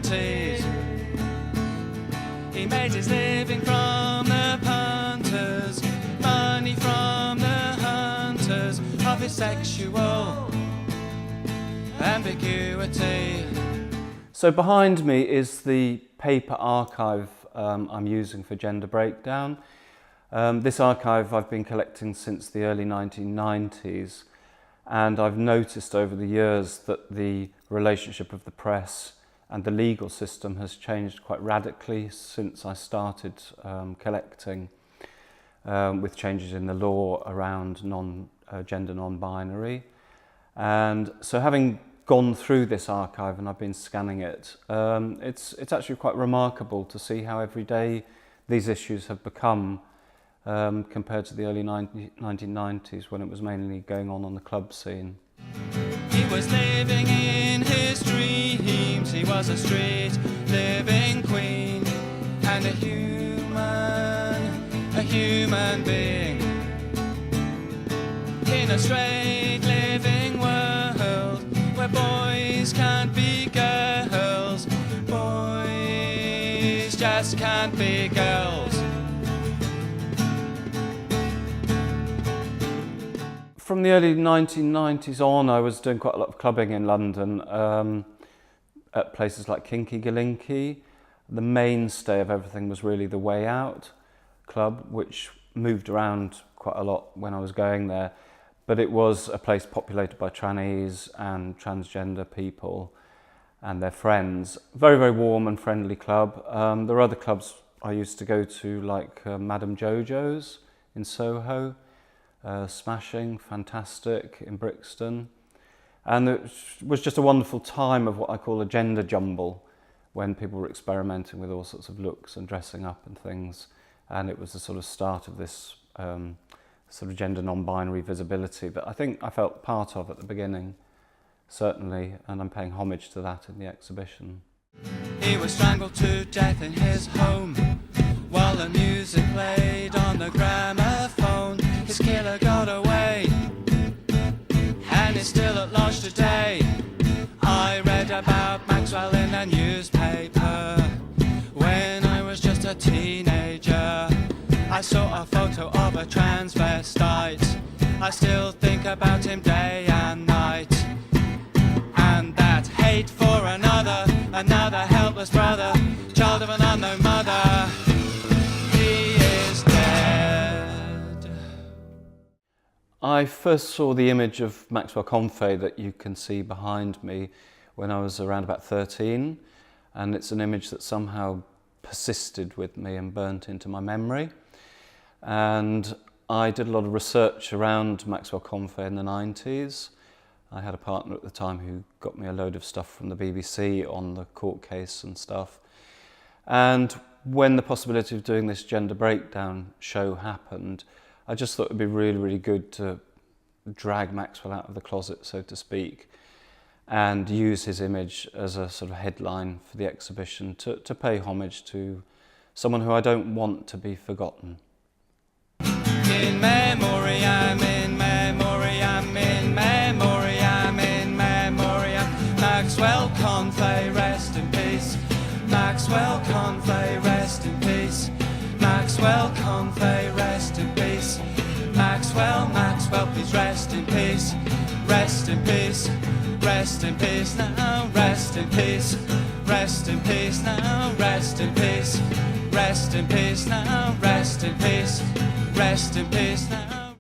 properties. He made his living from the punters, money from the hunters of his sexual ambiguity. So behind me is the paper archive I'm using for Gender Breakdown. This archive I've been collecting since the early 1990s, and I've noticed over the years that the relationship of the press and the legal system has changed quite radically since I started collecting, with changes in the law around gender non-binary. And so having gone through this archive and I've been scanning it, it's actually quite remarkable to see how every day these issues have become compared to the early 1990s when it was mainly going on the club scene. He was living in his dreams, he was a street living queen and a human being in a straight living world where boys can't be girls, boys just can't be girls. From the early 1990s on, I was doing quite a lot of clubbing in London at places like Kinky Galinky. The mainstay of everything was really the Way Out club, which moved around quite a lot when I was going there. But it was a place populated by trannies and transgender people and their friends. Very, very warm and friendly club. There are other clubs I used to go to, like Madame Jojo's in Soho. Smashing, fantastic in Brixton, and it was just a wonderful time of what I call a gender jumble, when people were experimenting with all sorts of looks and dressing up and things, and it was the sort of start of this sort of gender non-binary visibility that I think I felt part of at the beginning, certainly, and I'm paying homage to that in the exhibition. He was strangled to death in his home while the music played on the gramophone. His killer got away, and he's still at large today. I read about Maxwell in a newspaper when I was just a teenager. I saw a photo of a transvestite. I still think about him day and night. And that hate for another helpless brother, child of an unknown mother, he is dead. I first saw the image of Maxwell Comfey that you can see behind me when I was around about 13, and it's an image that somehow persisted with me and burnt into my memory. And I did a lot of research around Maxwell Comfey in the 90s. I had a partner at the time who got me a load of stuff from the BBC on the court case and stuff. And when the possibility of doing this Gender Breakdown show happened, I just thought it'd be really, really good to drag Maxwell out of the closet, so to speak, and use his image as a sort of headline for the exhibition to pay homage to someone who I don't want to be forgotten. In memoriam, in memoriam, in memoriam, in memoriam, Maxwell Comfey, rest in peace. Maxwell Comfey, rest in peace. Maxwell Comfey, rest in peace. Maxwell, please rest in peace. Rest in peace. Rest in peace now. Rest in peace. Rest in peace now. Rest in peace. Rest in peace now. Rest in peace. Rest in peace now.